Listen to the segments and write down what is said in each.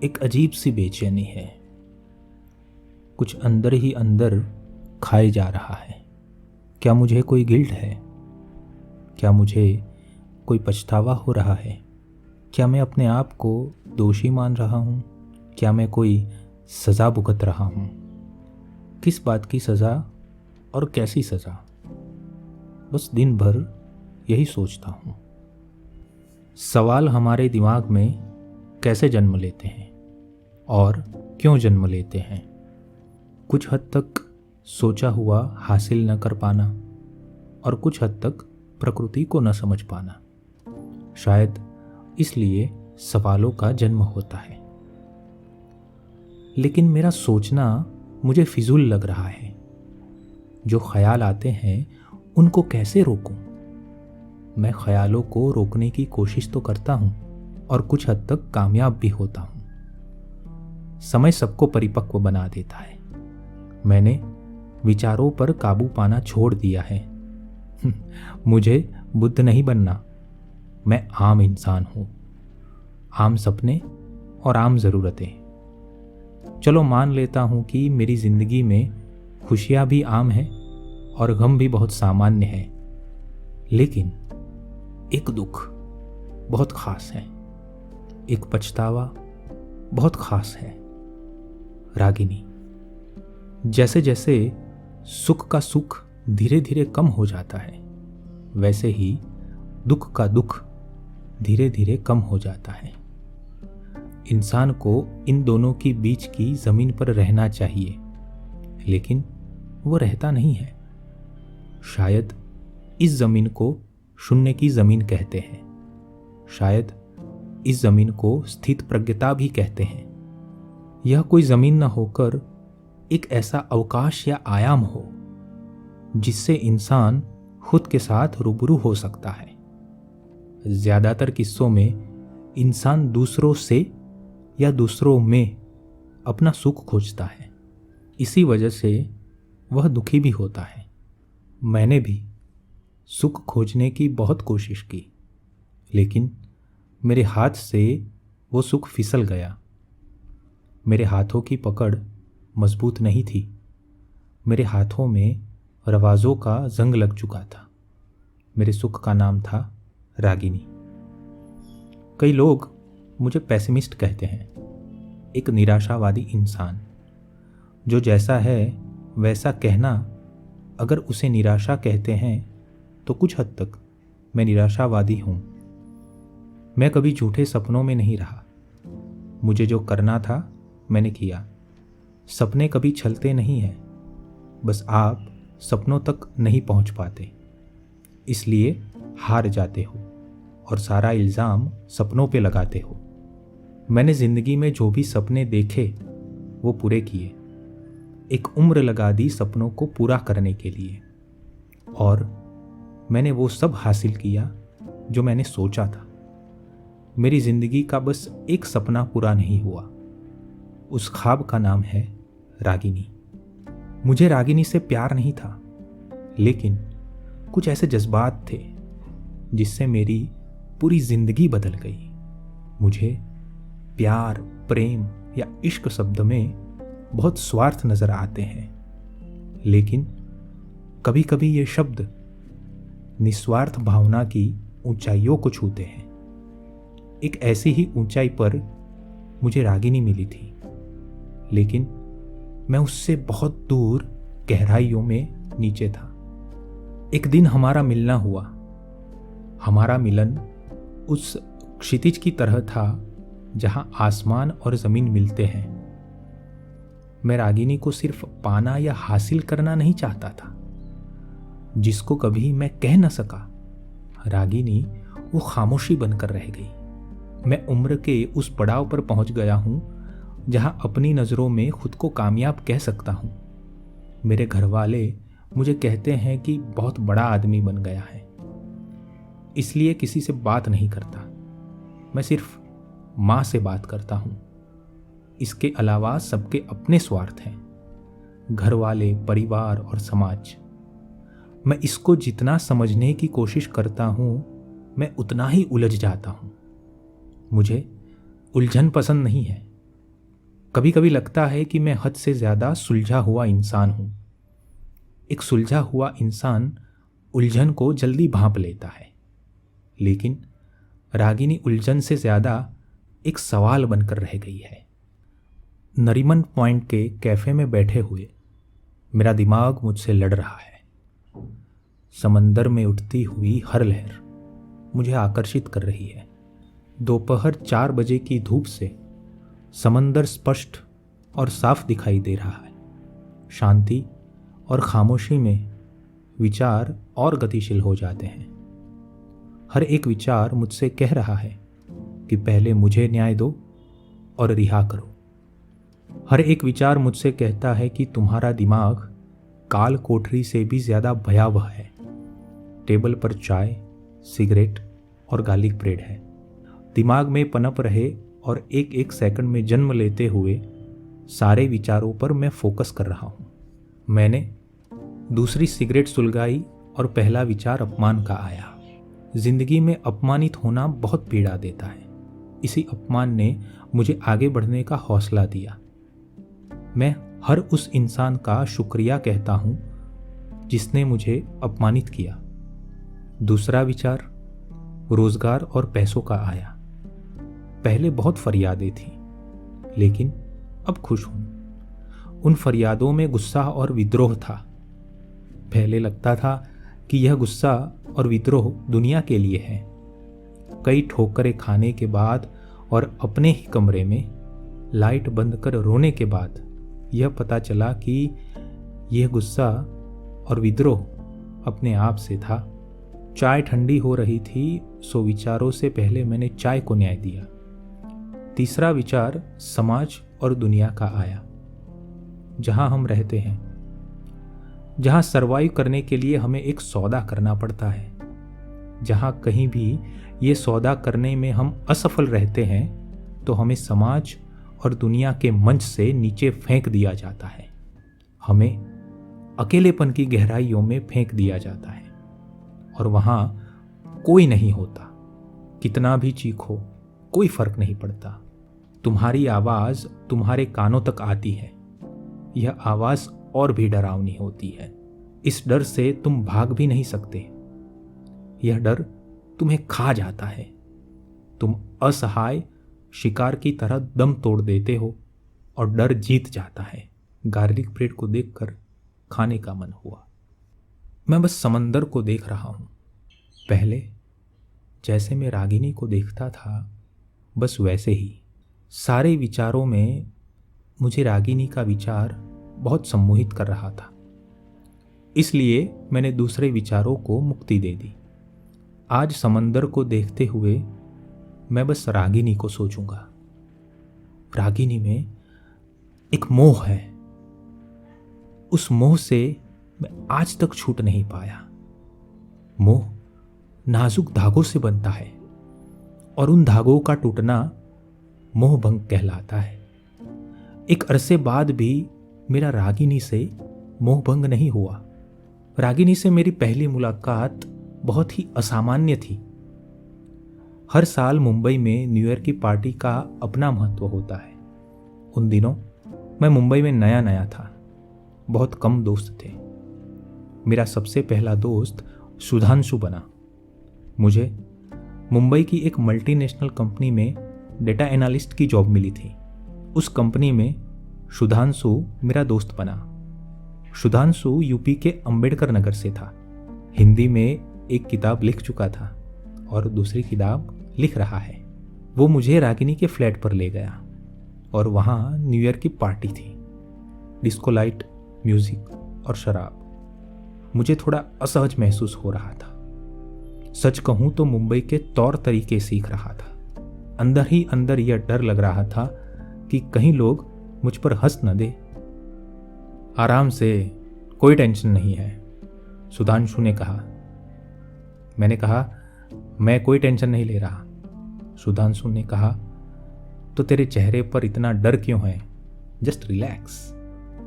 एक अजीब सी बेचैनी है। कुछ अंदर ही अंदर खाए जा रहा है। क्या मुझे कोई गिल्ट है? क्या मुझे कोई पछतावा हो रहा है? क्या मैं अपने आप को दोषी मान रहा हूँ? क्या मैं कोई सज़ा भुगत रहा हूँ? किस बात की सज़ा और कैसी सज़ा? बस दिन भर यही सोचता हूँ। सवाल हमारे दिमाग में कैसे जन्म लेते हैं और क्यों जन्म लेते हैं? कुछ हद तक सोचा हुआ हासिल न कर पाना और कुछ हद तक प्रकृति को न समझ पाना। शायद इसलिए सवालों का जन्म होता है। लेकिन मेरा सोचना मुझे फिजूल लग रहा है। जो ख्याल आते हैं उनको कैसे रोकूं? मैं ख्यालों को रोकने की कोशिश तो करता हूं और कुछ हद तक कामयाब भी होता हूं। समय सबको परिपक्व बना देता है। मैंने विचारों पर काबू पाना छोड़ दिया है। मुझे बुद्ध नहीं बनना। मैं आम इंसान हूं। आम सपने और आम ज़रूरतें। चलो मान लेता हूं कि मेरी ज़िंदगी में खुशियां भी आम हैं और गम भी बहुत सामान्य है। लेकिन एक दुख बहुत खास है। एक पछतावा बहुत खास है। रागिनी। जैसे जैसे सुख का सुख धीरे धीरे कम हो जाता है, वैसे ही दुख का दुख धीरे धीरे कम हो जाता है। इंसान को इन दोनों के बीच की जमीन पर रहना चाहिए, लेकिन वो रहता नहीं है। शायद इस जमीन को शून्य की जमीन कहते हैं। शायद इस जमीन को स्थित प्रज्ञता भी कहते हैं। यह कोई जमीन न होकर एक ऐसा अवकाश या आयाम हो जिससे इंसान खुद के साथ रूबरू हो सकता है। ज्यादातर किस्सों में इंसान दूसरों से या दूसरों में अपना सुख खोजता है। इसी वजह से वह दुखी भी होता है। मैंने भी सुख खोजने की बहुत कोशिश की, लेकिन मेरे हाथ से वो सुख फिसल गया। मेरे हाथों की पकड़ मजबूत नहीं थी। मेरे हाथों में रवाजों का जंग लग चुका था। मेरे सुख का नाम था रागिनी। कई लोग मुझे पेसिमिस्ट कहते हैं, एक निराशावादी इंसान। जो जैसा है वैसा कहना, अगर उसे निराशा कहते हैं तो कुछ हद तक मैं निराशावादी हूँ। मैं कभी झूठे सपनों में नहीं रहा। मुझे जो करना था मैंने किया। सपने कभी छलते नहीं हैं, बस आप सपनों तक नहीं पहुँच पाते, इसलिए हार जाते हो और सारा इल्ज़ाम सपनों पे लगाते हो। मैंने ज़िंदगी में जो भी सपने देखे वो पूरे किए। एक उम्र लगा दी सपनों को पूरा करने के लिए, और मैंने वो सब हासिल किया जो मैंने सोचा था। मेरी ज़िंदगी का बस एक सपना पूरा नहीं हुआ। उस ख्वाब का नाम है रागिनी। मुझे रागिनी से प्यार नहीं था, लेकिन कुछ ऐसे जज्बात थे जिससे मेरी पूरी ज़िंदगी बदल गई। मुझे प्यार, प्रेम या इश्क शब्द में बहुत स्वार्थ नज़र आते हैं, लेकिन कभी कभी ये शब्द निस्वार्थ भावना की ऊंचाइयों को छूते हैं। एक ऐसी ही ऊंचाई पर मुझे रागिनी मिली थी, लेकिन मैं उससे बहुत दूर गहराइयों में नीचे था। एक दिन हमारा मिलना हुआ। हमारा मिलन उस क्षितिज की तरह था जहां आसमान और जमीन मिलते हैं। मैं रागिनी को सिर्फ पाना या हासिल करना नहीं चाहता था, जिसको कभी मैं कह न सका। रागिनी वो खामोशी बनकर रह गई। मैं उम्र के उस पड़ाव पर पहुंच गया हूं जहां अपनी नज़रों में खुद को कामयाब कह सकता हूं। मेरे घर वाले मुझे कहते हैं कि बहुत बड़ा आदमी बन गया है, इसलिए किसी से बात नहीं करता। मैं सिर्फ माँ से बात करता हूँ। इसके अलावा सबके अपने स्वार्थ हैं, घर वाले, परिवार और समाज। मैं इसको जितना समझने की कोशिश करता हूँ, मैं उतना ही उलझ जाता हूँ। मुझे उलझन पसंद नहीं है, कभी कभी लगता है कि मैं हद से ज़्यादा सुलझा हुआ इंसान हूँ। एक सुलझा हुआ इंसान उलझन को जल्दी भांप लेता है, लेकिन रागिनी उलझन से ज़्यादा एक सवाल बनकर रह गई है। नरीमन पॉइंट के कैफ़े में बैठे हुए मेरा दिमाग मुझसे लड़ रहा है। समंदर में उठती हुई हर लहर मुझे आकर्षित कर रही है। दोपहर 4 बजे की धूप से समंदर स्पष्ट और साफ दिखाई दे रहा है। शांति और खामोशी में विचार और गतिशील हो जाते हैं। हर एक विचार मुझसे कह रहा है कि पहले मुझे न्याय दो और रिहा करो। हर एक विचार मुझसे कहता है कि तुम्हारा दिमाग काल कोठरी से भी ज़्यादा भयावह है। टेबल पर चाय, सिगरेट और गार्लिक ब्रेड है। दिमाग में पनप रहे और एक एक सेकंड में जन्म लेते हुए सारे विचारों पर मैं फोकस कर रहा हूँ। मैंने दूसरी सिगरेट सुलगाई और पहला विचार अपमान का आया। जिंदगी में अपमानित होना बहुत पीड़ा देता है। इसी अपमान ने मुझे आगे बढ़ने का हौसला दिया। मैं हर उस इंसान का शुक्रिया कहता हूँ जिसने मुझे अपमानित किया। दूसरा विचार रोजगार और पैसों का आया। पहले बहुत फरियादें थी, लेकिन अब खुश हूं। उन फरियादों में गुस्सा और विद्रोह था। पहले लगता था कि यह गुस्सा और विद्रोह दुनिया के लिए है। कई ठोकरें खाने के बाद और अपने ही कमरे में लाइट बंद कर रोने के बाद यह पता चला कि यह गुस्सा और विद्रोह अपने आप से था। चाय ठंडी हो रही थी, सो विचारों से पहले मैंने चाय को न्याय दिया। तीसरा विचार समाज और दुनिया का आया। जहां हम रहते हैं, जहां सरवाइव करने के लिए हमें एक सौदा करना पड़ता है, जहां कहीं भी ये सौदा करने में हम असफल रहते हैं तो हमें समाज और दुनिया के मंच से नीचे फेंक दिया जाता है। हमें अकेलेपन की गहराइयों में फेंक दिया जाता है और वहां कोई नहीं होता। कितना भी चीखो कोई फर्क नहीं पड़ता। तुम्हारी आवाज तुम्हारे कानों तक आती है। यह आवाज और भी डरावनी होती है। इस डर से तुम भाग भी नहीं सकते। यह डर तुम्हें खा जाता है। तुम असहाय शिकार की तरह दम तोड़ देते हो और डर जीत जाता है। गार्लिक ब्रेड को देखकर खाने का मन हुआ। मैं बस समंदर को देख रहा हूं। पहले जैसे मैं रागिनी को देखता था, बस वैसे ही। सारे विचारों में मुझे रागिनी का विचार बहुत सम्मोहित कर रहा था। इसलिए मैंने दूसरे विचारों को मुक्ति दे दी। आज समंदर को देखते हुए मैं बस रागिनी को सोचूंगा। रागिनी में एक मोह है। उस मोह से मैं आज तक छूट नहीं पाया। मोह नाजुक धागों से बनता है और उन धागों का टूटना मोह भंग कहलाता है। एक अरसे बाद भी मेरा रागिनी से मोह भंग नहीं हुआ। रागिनी से मेरी पहली मुलाकात बहुत ही असामान्य थी। हर साल मुंबई में न्यू ईयर की पार्टी का अपना महत्व होता है। उन दिनों मैं मुंबई में नया नया था। बहुत कम दोस्त थे। मेरा सबसे पहला दोस्त सुधांशु बना। मुझे मुंबई की एक मल्टीनेशनल कंपनी में डेटा एनालिस्ट की जॉब मिली थी। उस कंपनी में सुधांशु मेरा दोस्त बना। सुधांशु यूपी के अंबेडकर नगर से था। हिंदी में एक किताब लिख चुका था और दूसरी किताब लिख रहा है। वो मुझे रागिनी के फ्लैट पर ले गया और वहाँ न्यू ईयर की पार्टी थी। डिस्को लाइट, म्यूजिक और शराब। मुझे थोड़ा असहज महसूस हो रहा था। सच कहूँ तो मुंबई के तौर तरीके सीख रहा था। अंदर ही अंदर यह डर लग रहा था कि कहीं लोग मुझ पर हंस न दे। आराम से, कोई टेंशन नहीं है, सुधांशु ने कहा। मैंने कहा, मैं कोई टेंशन नहीं ले रहा। सुधांशु ने कहा, तो तेरे चेहरे पर इतना डर क्यों है? Just relax.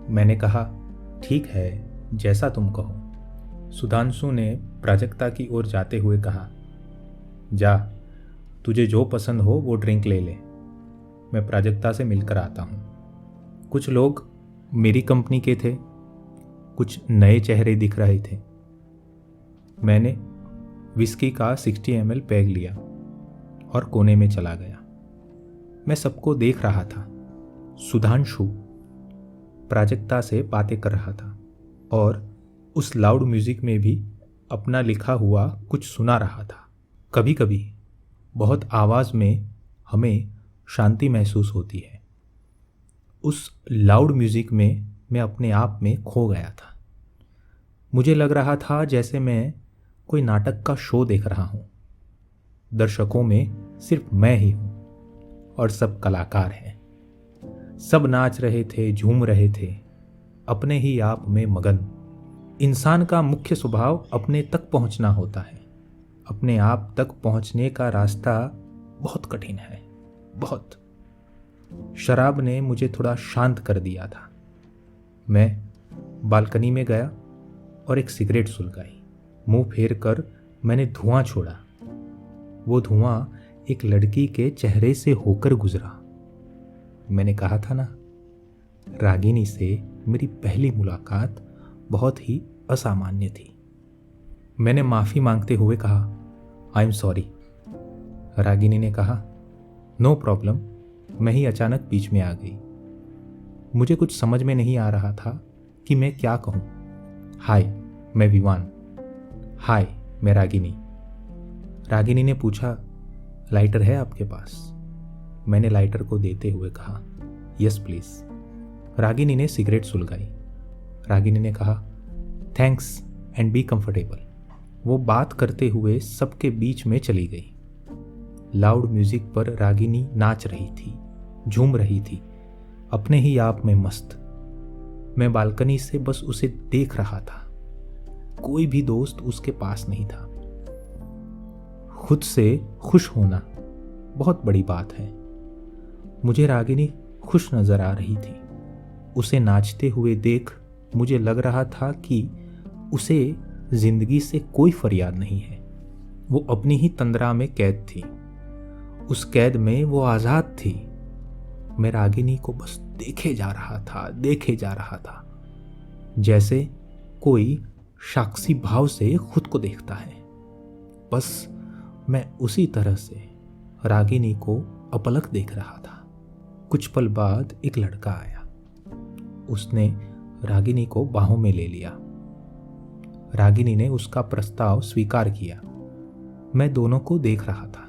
मैंने कहा, ठीक है, जैसा तुम कहो। सुधांशु ने प्राजक्ता की ओर जाते हुए कहा, जा, तुझे जो पसंद हो वो ड्रिंक ले ले। मैं प्राजक्ता से मिलकर आता हूँ। कुछ लोग मेरी कंपनी के थे, कुछ नए चेहरे दिख रहे थे। मैंने विस्की का 60 ml पैग लिया और कोने में चला गया। मैं सबको देख रहा था। सुधांशु प्राजक्ता से बातें कर रहा था और उस लाउड म्यूजिक में भी अपना लिखा हुआ कुछ सुना रहा था। कभी कभी बहुत आवाज़ में हमें शांति महसूस होती है। उस लाउड म्यूजिक में मैं अपने आप में खो गया था। मुझे लग रहा था जैसे मैं कोई नाटक का शो देख रहा हूँ। दर्शकों में सिर्फ मैं ही हूँ और सब कलाकार हैं। सब नाच रहे थे, झूम रहे थे, अपने ही आप में मगन। इंसान का मुख्य स्वभाव अपने तक पहुँचना होता है। अपने आप तक पहुँचने का रास्ता बहुत कठिन है, बहुत। शराब ने मुझे थोड़ा शांत कर दिया था। मैं बालकनी में गया और एक सिगरेट सुलगाई। मुंह फेर कर मैंने धुआं छोड़ा। वो धुआं एक लड़की के चेहरे से होकर गुजरा। मैंने कहा था ना, रागिनी से मेरी पहली मुलाकात बहुत ही असामान्य थी। मैंने माफ़ी मांगते हुए कहा, आई एम सॉरी। रागिनी ने कहा, नो प्रॉब्लम। मैं ही अचानक बीच में आ गई। मुझे कुछ समझ में नहीं आ रहा था कि मैं क्या कहूँ। हाय, मैं विवान। हाय, मैं रागिनी। रागिनी ने पूछा, लाइटर है आपके पास? मैंने लाइटर को देते हुए कहा, यस प्लीज। रागिनी ने सिगरेट सुलगाई। रागिनी ने कहा, थैंक्स एंड बी कंफर्टेबल। वो बात करते हुए सबके बीच में चली गई। लाउड म्यूजिक पर रागिनी नाच रही थी, झूम रही थी, अपने ही आप में मस्त। मैं बालकनी से बस उसे देख रहा था। कोई भी दोस्त उसके पास नहीं था। खुद से खुश होना बहुत बड़ी बात है। मुझे रागिनी खुश नजर आ रही थी। उसे नाचते हुए देख मुझे लग रहा था कि उसे जिंदगी से कोई फरियाद नहीं है। वो अपनी ही तंद्रा में कैद थी। उस कैद में वो आजाद थी। मैं रागिनी को बस देखे जा रहा था, जैसे कोई साक्षी भाव से खुद को देखता है। बस मैं उसी तरह से रागिनी को अपलक देख रहा था। कुछ पल बाद एक लड़का आया। उसने रागिनी को बाहों में ले लिया। रागिनी ने उसका प्रस्ताव स्वीकार किया। मैं दोनों को देख रहा था।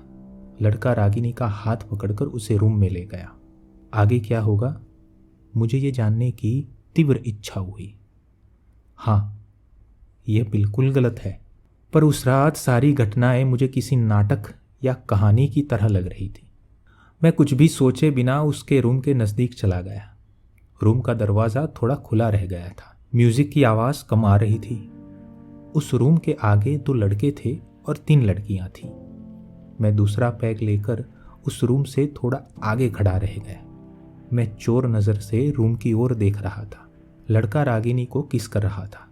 लड़का रागिनी का हाथ पकड़कर उसे रूम में ले गया। आगे क्या होगा, मुझे ये जानने की तीव्र इच्छा हुई। हाँ, यह बिल्कुल गलत है, पर उस रात सारी घटनाएं मुझे किसी नाटक या कहानी की तरह लग रही थी। मैं कुछ भी सोचे बिना उसके रूम के नज़दीक चला गया। रूम का दरवाज़ा थोड़ा खुला रह गया था। म्यूज़िक की आवाज़ कम आ रही थी। उस रूम के आगे 2 लड़के थे और 3 लड़कियां थीं। मैं दूसरा पैग लेकर उस रूम से थोड़ा आगे खड़ा रह गया। मैं चोर नज़र से रूम की ओर देख रहा था। लड़का रागिनी को किस कर रहा था।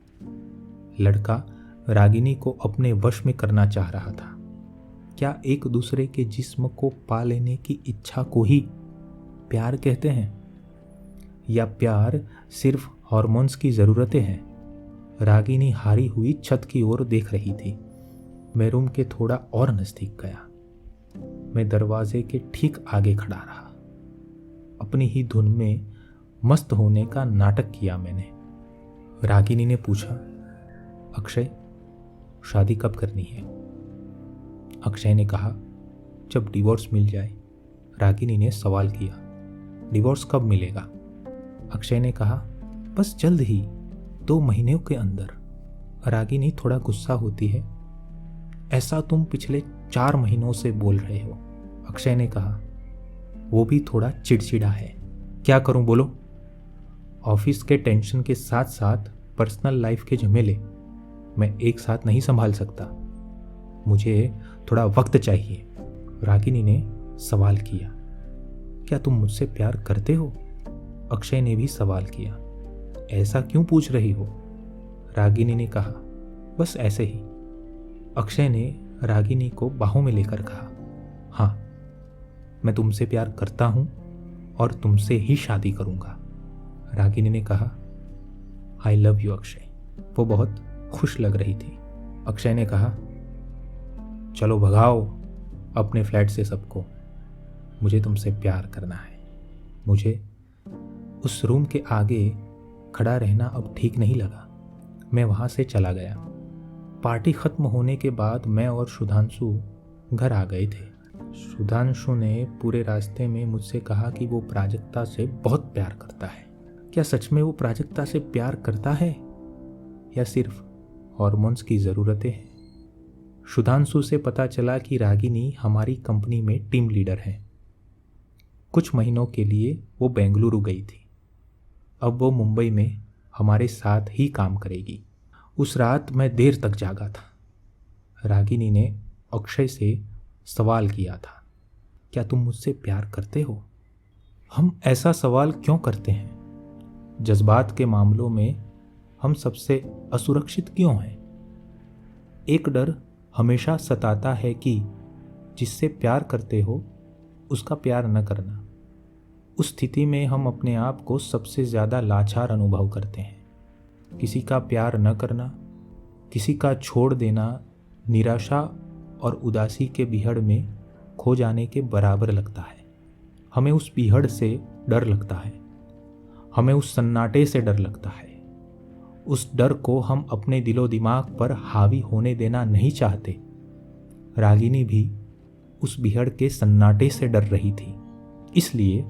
लड़का रागिनी को अपने वश में करना चाह रहा था। क्या एक दूसरे के जिस्म को पा लेने की इच्छा को ही प्यार कहते हैं, या प्यार सिर्फ हार्मोन्स की ज़रूरतें हैं? रागिनी हारी हुई छत की ओर देख रही थी। मैं रूम के थोड़ा और नज़दीक गया। मैं दरवाजे के ठीक आगे खड़ा रहा। अपनी ही धुन में मस्त होने का नाटक किया मैंने। रागिनी ने पूछा, अक्षय, शादी कब करनी है? अक्षय ने कहा, जब डिवोर्स मिल जाए। रागिनी ने सवाल किया, डिवोर्स कब मिलेगा? अक्षय ने कहा, बस जल्द ही, 2 महीनों के अंदर। रागिनी थोड़ा गुस्सा होती है। ऐसा तुम पिछले 4 महीनों से बोल रहे हो। अक्षय ने कहा, वो भी थोड़ा चिड़चिड़ा है। क्या करूं बोलो? ऑफिस के टेंशन के साथ साथ पर्सनल लाइफ के झमेले मैं एक साथ नहीं संभाल सकता। मुझे थोड़ा वक्त चाहिए। रागिनी ने सवाल किया, क्या तुम मुझसे प्यार करते हो? अक्षय ने भी सवाल किया, ऐसा क्यों पूछ रही हो? रागिनी ने कहा, बस ऐसे ही। अक्षय ने रागिनी को बाहों में लेकर कहा, हाँ, मैं तुमसे प्यार करता हूं और तुमसे ही शादी करूंगा। रागिनी ने कहा, आई लव यू अक्षय। वो बहुत खुश लग रही थी। अक्षय ने कहा, चलो भगाओ अपने फ्लैट से सबको, मुझे तुमसे प्यार करना है। मुझे उस रूम के आगे खड़ा रहना अब ठीक नहीं लगा। मैं वहाँ से चला गया। पार्टी खत्म होने के बाद मैं और सुधांशु घर आ गए थे। सुधांशु ने पूरे रास्ते में मुझसे कहा कि वो प्राजक्ता से बहुत प्यार करता है। क्या सच में वो प्राजक्ता से प्यार करता है या सिर्फ हॉर्मोन्स की ज़रूरतें हैं? सुधांशु से पता चला कि रागिनी हमारी कंपनी में टीम लीडर है। कुछ महीनों के लिए वो बेंगलुरु गई थी। अब वो मुंबई में हमारे साथ ही काम करेगी। उस रात मैं देर तक जागा था। रागिनी ने अक्षय से सवाल किया था, क्या तुम मुझसे प्यार करते हो? हम ऐसा सवाल क्यों करते हैं? जज्बात के मामलों में हम सबसे असुरक्षित क्यों हैं? एक डर हमेशा सताता है कि जिससे प्यार करते हो उसका प्यार न करना। उस स्थिति में हम अपने आप को सबसे ज़्यादा लाचार अनुभव करते हैं। किसी का प्यार न करना, किसी का छोड़ देना निराशा और उदासी के बीहड़ में खो जाने के बराबर लगता है। हमें उस बीहड़ से डर लगता है, हमें उस सन्नाटे से डर लगता है। उस डर को हम अपने दिलो दिमाग पर हावी होने देना नहीं चाहते। रागिनी भी उस बीहड़ के सन्नाटे से डर रही थी। इसलिए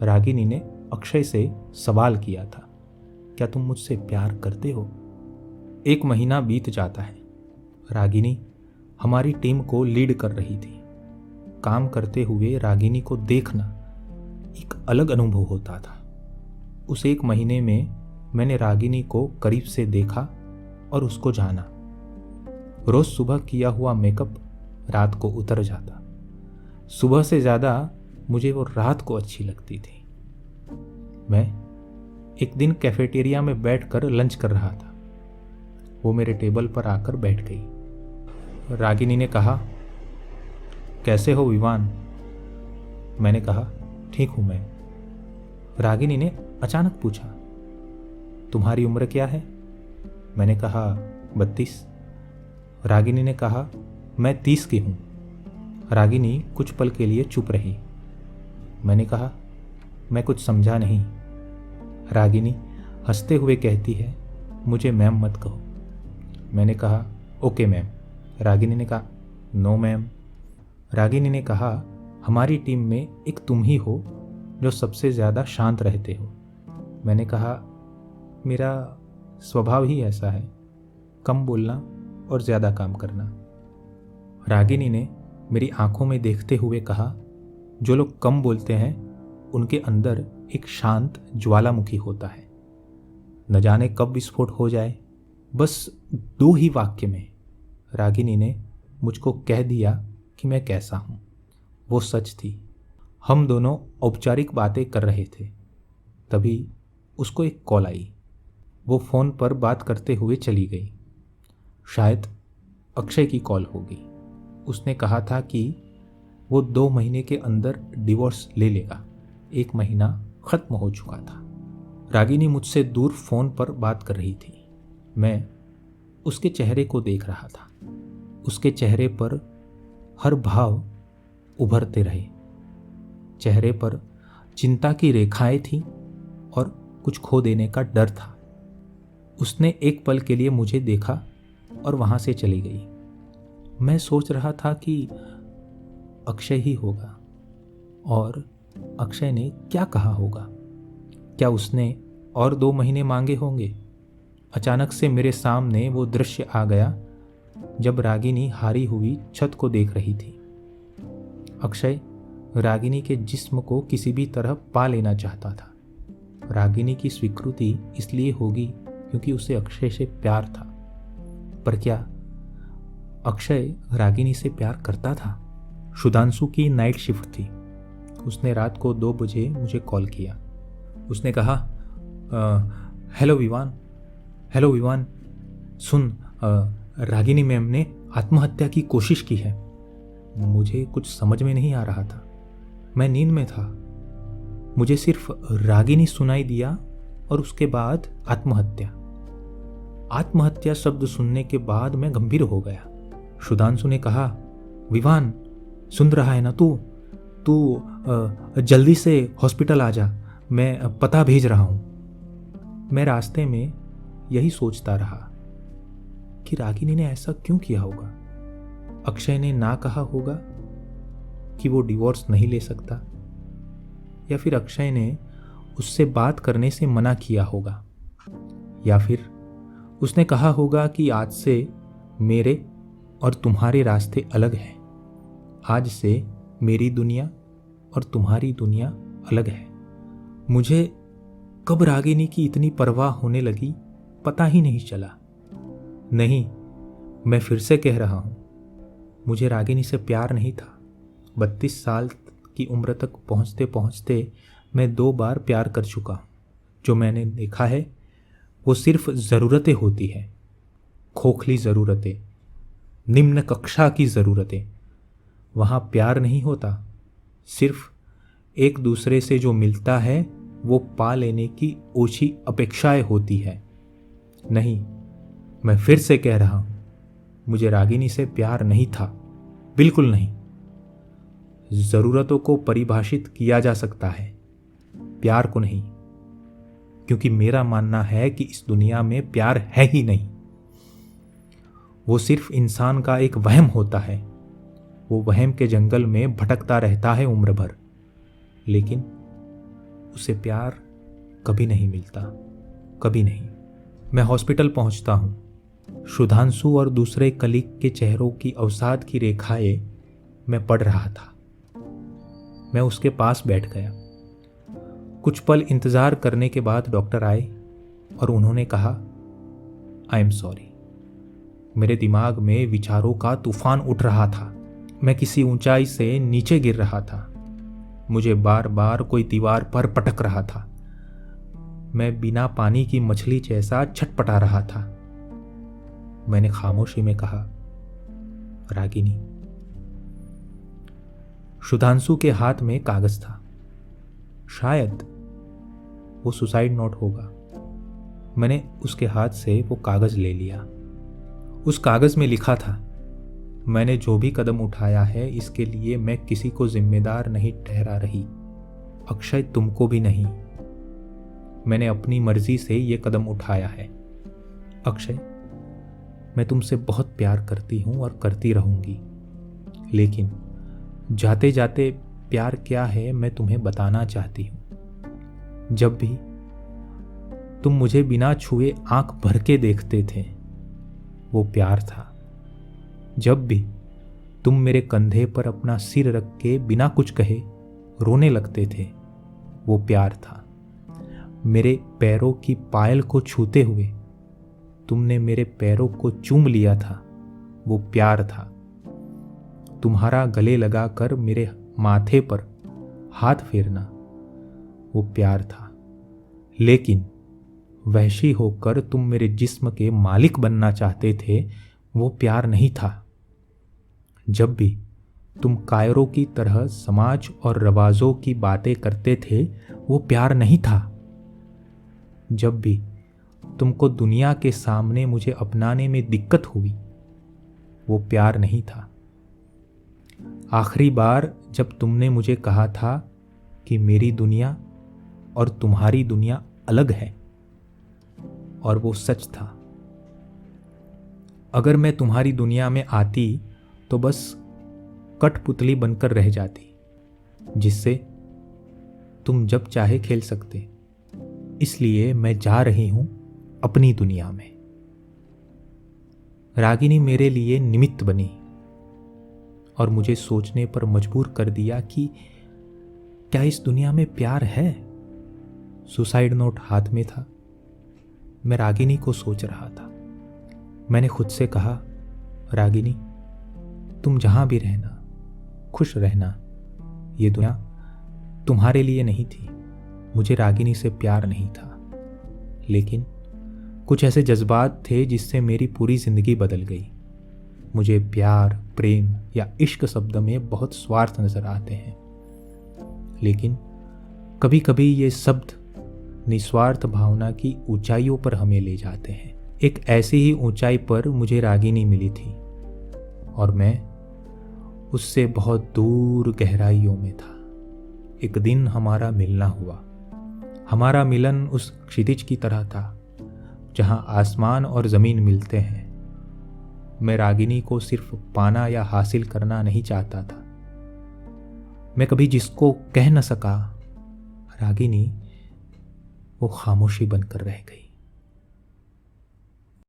रागिनी ने अक्षय से सवाल किया था, क्या तुम मुझसे प्यार करते हो? 1 महीना बीत जाता है। रागिनी हमारी टीम को लीड कर रही थी। काम करते हुए रागिनी को देखना एक अलग अनुभव होता था। उस 1 महीने में मैंने रागिनी को करीब से देखा और उसको जाना। रोज सुबह किया हुआ मेकअप रात को उतर जाता। सुबह से ज़्यादा मुझे वो रात को अच्छी लगती थी। मैं एक दिन कैफेटेरिया में बैठकर लंच कर रहा था। वो मेरे टेबल पर आकर बैठ गई। रागिनी ने कहा, कैसे हो विवान? मैंने कहा, ठीक हूँ मैं। रागिनी ने अचानक पूछा, तुम्हारी उम्र क्या है? मैंने कहा, 32। रागिनी ने कहा, मैं 30 की हूँ। रागिनी कुछ पल के लिए चुप रही। मैंने कहा, मैं कुछ समझा नहीं। रागिनी हंसते हुए कहती है, मुझे मैम मत कहो। मैंने कहा, ओके मैम। रागिनी ने कहा, नो मैम। रागिनी ने कहा, हमारी टीम में एक तुम ही हो जो सबसे ज़्यादा शांत रहते हो। मैंने कहा, मेरा स्वभाव ही ऐसा है, कम बोलना और ज़्यादा काम करना। रागिनी ने मेरी आंखों में देखते हुए कहा, जो लोग कम बोलते हैं उनके अंदर एक शांत ज्वालामुखी होता है, न जाने कब विस्फोट हो जाए। बस 2 ही वाक्य में रागिनी ने मुझको कह दिया कि मैं कैसा हूँ। वो सच थी। हम दोनों औपचारिक बातें कर रहे थे, तभी उसको एक कॉल आई। वो फ़ोन पर बात करते हुए चली गई। शायद अक्षय की कॉल होगी। उसने कहा था कि वो 2 महीने के अंदर डिवोर्स ले लेगा। 1 महीना ख़त्म हो चुका था। रागिनी मुझसे दूर फ़ोन पर बात कर रही थी। मैं उसके चेहरे को देख रहा था। उसके चेहरे पर हर भाव उभरते रहे। चेहरे पर चिंता की रेखाएं थीं और कुछ खो देने का डर था। उसने एक पल के लिए मुझे देखा और वहाँ से चली गई। मैं सोच रहा था कि अक्षय ही होगा, और अक्षय ने क्या कहा होगा? क्या उसने और 2 महीने मांगे होंगे? अचानक से मेरे सामने वो दृश्य आ गया जब रागिनी हारी हुई छत को देख रही थी। अक्षय रागिनी के जिस्म को किसी भी तरह पा लेना चाहता था। रागिनी की स्वीकृति इसलिए होगी क्योंकि उसे अक्षय से प्यार था। पर क्या अक्षय रागिनी से प्यार करता था? सुधांशु की नाइट शिफ्ट थी। उसने रात को 2 बजे मुझे कॉल किया। उसने कहा, हेलो विवान, सुन, रागिनी मैम ने आत्महत्या की कोशिश की है। मुझे कुछ समझ में नहीं आ रहा था। मैं नींद में था। मुझे सिर्फ रागिनी सुनाई दिया और उसके बाद आत्महत्या। आत्महत्या शब्द सुनने के बाद मैं गंभीर हो गया। सुधांशु ने कहा, विवान, सुन रहा है ना तू? जल्दी से हॉस्पिटल आ जा, मैं पता भेज रहा हूं। मैं रास्ते में यही सोचता रहा कि रागिनी ने ऐसा क्यों किया होगा। अक्षय ने ना कहा होगा कि वो डिवोर्स नहीं ले सकता, या फिर अक्षय ने उससे बात करने से मना किया होगा, या फिर उसने कहा होगा कि आज से मेरे और तुम्हारे रास्ते अलग हैं। आज से मेरी दुनिया और तुम्हारी दुनिया अलग है। मुझे कब रागिनी की इतनी परवाह होने लगी पता ही नहीं चला। नहीं, मैं फिर से कह रहा हूं, मुझे रागिनी से प्यार नहीं था। 32 साल की उम्र तक पहुंचते पहुंचते मैं 2 बार प्यार कर चुका हूं। जो मैंने देखा है वो सिर्फ ज़रूरतें होती हैं, खोखली ज़रूरतें, निम्न कक्षा की ज़रूरतें। वहाँ प्यार नहीं होता, सिर्फ एक दूसरे से जो मिलता है वो पा लेने की ओछी अपेक्षाएं होती है। नहीं, मैं फिर से कह रहा हूं, मुझे रागिनी से प्यार नहीं था, बिल्कुल नहीं। ज़रूरतों को परिभाषित किया जा सकता है, प्यार को नहीं, क्योंकि मेरा मानना है कि इस दुनिया में प्यार है ही नहीं। वो सिर्फ इंसान का एक वहम होता है। वो वहम के जंगल में भटकता रहता है उम्र भर, लेकिन उसे प्यार कभी नहीं मिलता, कभी नहीं। मैं हॉस्पिटल पहुंचता हूं। सुधांशु और दूसरे कलीग के चेहरों की अवसाद की रेखाएं मैं पढ़ रहा था। मैं उसके पास बैठ गया। कुछ पल इंतजार करने के बाद डॉक्टर आए और उन्होंने कहा, आई एम सॉरी। मेरे दिमाग में विचारों का तूफान उठ रहा था। मैं किसी ऊंचाई से नीचे गिर रहा था। मुझे बार बार कोई दीवार पर पटक रहा था। मैं बिना पानी की मछली जैसा छटपटा रहा था। मैंने खामोशी में कहा, रागिनी। सुधांशु के हाथ में कागज था। शायद वो सुसाइड नोट होगा। मैंने उसके हाथ से वो कागज ले लिया। उस कागज में लिखा था, मैंने जो भी कदम उठाया है इसके लिए मैं किसी को जिम्मेदार नहीं ठहरा रही, अक्षय तुमको भी नहीं। मैंने अपनी मर्जी से ये कदम उठाया है। अक्षय, मैं तुमसे बहुत प्यार करती हूं और करती रहूंगी, लेकिन जाते जाते प्यार क्या है मैं तुम्हें बताना चाहती हूं। जब भी तुम मुझे बिना छुए आंख भर के देखते थे वो प्यार था। जब भी तुम मेरे कंधे पर अपना सिर रख के बिना कुछ कहे रोने लगते थे वो प्यार था। मेरे पैरों की पायल को छूते हुए तुमने मेरे पैरों को चूम लिया था वो प्यार था। तुम्हारा गले लगाकर मेरे माथे पर हाथ फेरना वो प्यार था। लेकिन वहशी होकर तुम मेरे जिस्म के मालिक बनना चाहते थे वो प्यार नहीं था। जब भी तुम कायरों की तरह समाज और रवाजों की बातें करते थे वो प्यार नहीं था। जब भी तुमको दुनिया के सामने मुझे अपनाने में दिक्कत हुई वो प्यार नहीं था। आखिरी बार जब तुमने मुझे कहा था कि मेरी दुनिया और तुम्हारी दुनिया अलग है, और वो सच था। अगर मैं तुम्हारी दुनिया में आती तो बस कठपुतली बनकर रह जाती, जिससे तुम जब चाहे खेल सकते। इसलिए मैं जा रही हूं अपनी दुनिया में। रागिनी मेरे लिए निमित्त बनी और मुझे सोचने पर मजबूर कर दिया कि क्या इस दुनिया में प्यार है। सुसाइड नोट हाथ में था। मैं रागिनी को सोच रहा था। मैंने खुद से कहा, रागिनी, तुम जहां भी रहना, खुश रहना। ये दुनिया तुम्हारे लिए नहीं थी। मुझे रागिनी से प्यार नहीं था, लेकिन कुछ ऐसे जज्बात थे जिससे मेरी पूरी जिंदगी बदल गई। मुझे प्यार, प्रेम या इश्क शब्द में बहुत स्वार्थ नजर आते हैं, लेकिन कभी कभी ये शब्द निस्वार्थ भावना की ऊंचाइयों पर हमें ले जाते हैं। एक ऐसी ही ऊंचाई पर मुझे रागिनी मिली थी और मैं उससे बहुत दूर गहराइयों में था। एक दिन हमारा मिलना हुआ। हमारा मिलन उस क्षितिज की तरह था जहां आसमान और ज़मीन मिलते हैं। मैं रागिनी को सिर्फ पाना या हासिल करना नहीं चाहता था। मैं कभी जिसको कह न सका, रागिनी वो खामोशी बनकर रह गई।